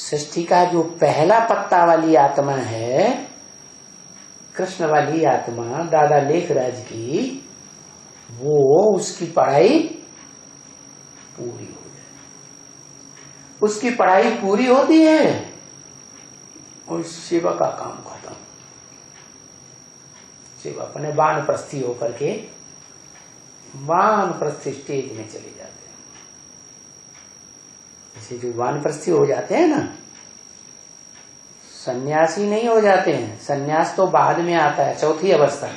सृष्टि का जो पहला पत्ता वाली आत्मा है, कृष्ण वाली आत्मा दादा लेखराज की, वो उसकी पढ़ाई पूरी हो जाए। उसकी पढ़ाई पूरी होती है और शिव का काम खत्म। शिव अपने वानप्रस्थी होकर के वानप्रस्थी स्टेज में चले जाते हैं। जैसे जो वानप्रस्थी हो जाते हैं ना, सन्यासी नहीं हो जाते हैं। सन्यास तो बाद में आता है, चौथी अवस्था।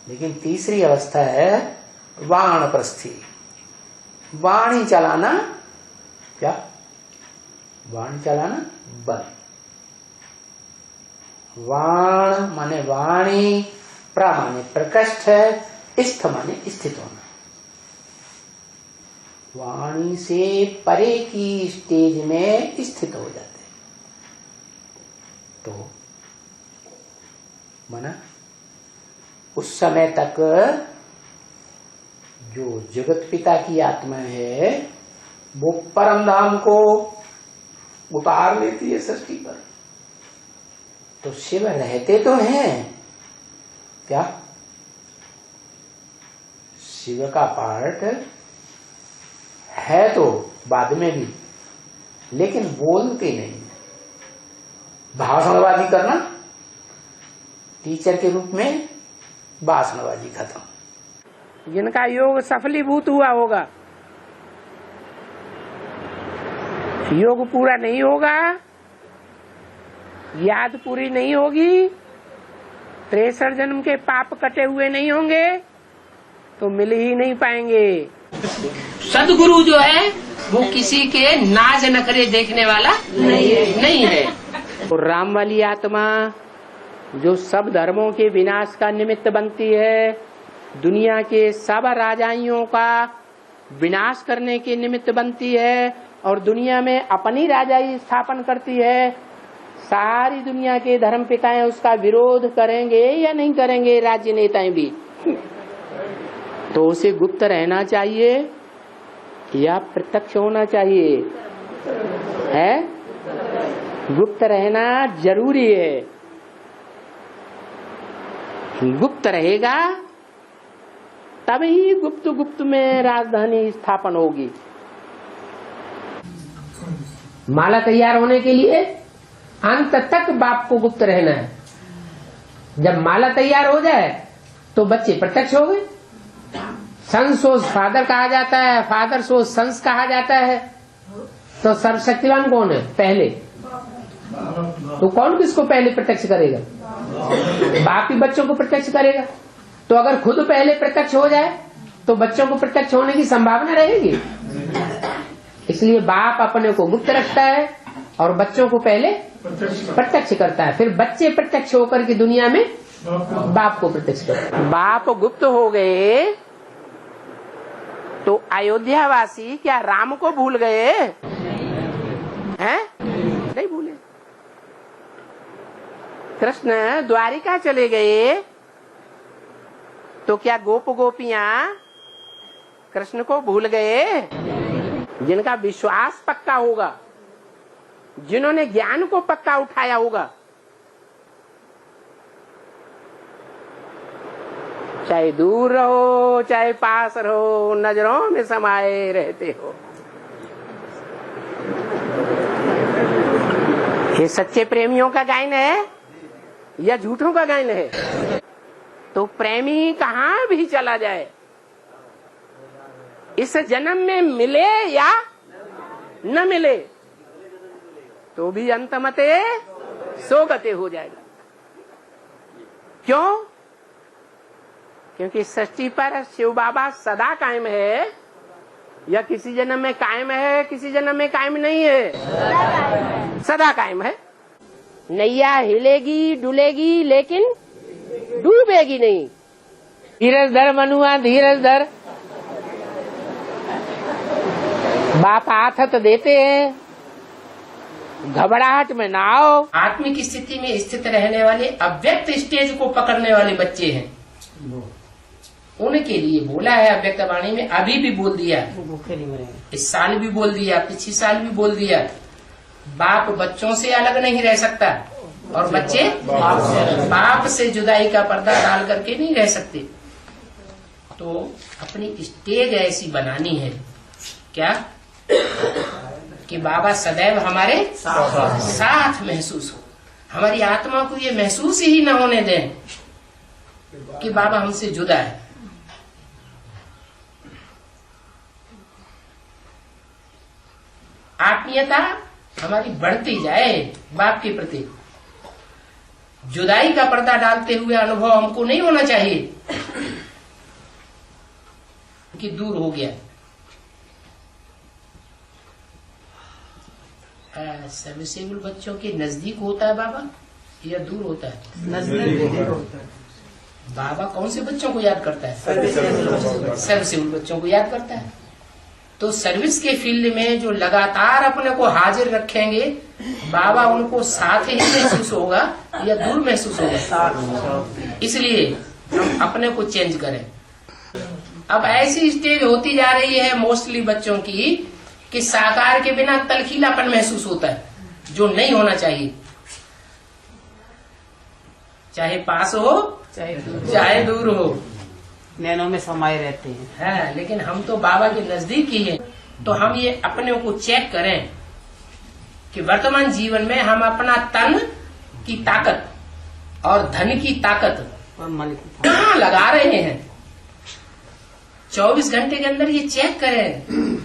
लेकिन तीसरी अवस्था है वानप्रस्थी। वाणी चलाना, क्या वाणी चलाना? बल। वाण माने वाणी, प्र माने प्रकृष्ट, स्थ माने स्थित होना। वाणी से परे की स्टेज में स्थित हो जाते हैं। तो माना उस समय तक जो जगत पिता की आत्मा है वो परम धाम को उतार लेती है सृष्टि पर। तो शिव रहते तो हैं, क्या शिव का पार्ट है तो बाद में भी, लेकिन बोलते नहीं। भाषणबाजी करना, टीचर के रूप में भाषणबाजी खत्म। जिनका योग सफलीभूत हुआ होगा, योग पूरा नहीं होगा, याद पूरी नहीं होगी, 63 जन्म के पाप कटे हुए नहीं होंगे, तो मिल ही नहीं पाएंगे। सदगुरु जो है वो किसी के नाज नखरे देखने वाला नहीं है। तो राम वाली आत्मा जो सब धर्मों के विनाश का निमित्त बनती है, दुनिया के सब राजाइयों का विनाश करने के निमित्त बनती है और दुनिया में अपनी राजाई स्थापन करती है। सारी दुनिया के धर्म पिताएं उसका विरोध करेंगे या नहीं करेंगे, राज्य नेताएं भी। तो उसे गुप्त रहना चाहिए या प्रत्यक्ष होना चाहिए? है गुप्त रहना जरूरी है। गुप्त रहेगा तभी गुप्त गुप्त में राजधानी स्थापन होगी। माला तैयार होने के लिए अंत तक बाप को गुप्त रहना है। जब माला तैयार हो जाए तो बच्चे प्रत्यक्ष हो गए। सन सोज फादर कहा जाता है, फादर सोज सन्स कहा जाता है। तो सर्वशक्तिवान कौन है? पहले। तो कौन किसको पहले प्रत्यक्ष करेगा? बाप ही बच्चों को प्रत्यक्ष करेगा। तो अगर खुद पहले प्रत्यक्ष हो जाए तो बच्चों को प्रत्यक्ष होने की संभावना रहेगी। इसलिए बाप अपने को गुप्त रखता है और बच्चों को पहले प्रत्यक्ष करता है। फिर बच्चे प्रत्यक्ष होकर के दुनिया में बाप को प्रत्यक्ष करते हैं। बाप गुप्त हो गए तो अयोध्यावासी क्या राम को भूल गए हैं? नहीं भूले। कृष्ण द्वारिका चले गए तो क्या गोप गोपियां कृष्ण को भूल गए? जिनका विश्वास पक्का होगा, जिन्होंने ज्ञान को पक्का उठाया होगा, चाहे दूर रहो चाहे पास रहो, नजरों में समाये रहते हो। ये सच्चे प्रेमियों का गायन है या झूठों का गायन है? तो प्रेमी कहाँ भी चला जाए, इस जन्म में मिले या न मिले, तो भी अंतमते सोगते हो जाएगा। क्यों? क्योंकि सृष्टि पर शिव बाबा सदा कायम है या किसी जन्म में कायम है, किसी जन्म में कायम नहीं है, सदा कायम है। नैया हिलेगी डुलेगी लेकिन डूबेगी नहीं। धीरज धर मनुआ धीरज धर। बाप हाथ देते हैं, घबराहट में ना आओ। आत्मिक स्थिति में स्थित रहने वाले अव्यक्त स्टेज को पकड़ने वाले बच्चे हैं, उनके लिए बोला है अव्यक्त वाणी में। अभी भी बोल दिया, इस साल भी बोल दिया, पिछले साल भी बोल दिया। बाप बच्चों से अलग नहीं रह सकता और बच्चे बाप से जुदाई का पर्दा डाल करके नहीं रह सकते। तो अपनी स्टेज ऐसी बनानी है क्या कि बाबा सदैव हमारे साथ महसूस हो। हमारी आत्मा को ये महसूस ही न होने दें कि बाबा हमसे जुदा है। आत्मीयता हमारी बढ़ती जाए बाप के प्रति। जुदाई का पर्दा डालते हुए अनुभव हमको नहीं होना चाहिए कि दूर हो गया। सर्विसेबल बच्चों के नजदीक होता है बाबा या दूर होता है? नजदीक होता है। बाबा कौन से बच्चों को याद करता है? सर्विसेबल बच्चों को याद करता है। तो सर्विस के फील्ड में जो लगातार अपने को हाजिर रखेंगे, बाबा उनको साथ ही महसूस होगा या दूर महसूस होगा। इसलिए हम अपने को चेंज करें। अब ऐसी स्टेज होती जा रही है मोस्टली बच्चों की कि साकार के बिना तलखीलापन महसूस होता है, जो नहीं होना चाहिए। चाहे पास हो चाहे दूर हो, नैनों में समाये रहते हैं। है, लेकिन हम तो बाबा के नजदीक ही हैं। तो हम ये अपने को चेक करें कि वर्तमान जीवन में हम अपना तन की ताकत और धन की ताकत और मन की कहाँ लगा रहे हैं। 24 घंटे के अंदर ये चेक करें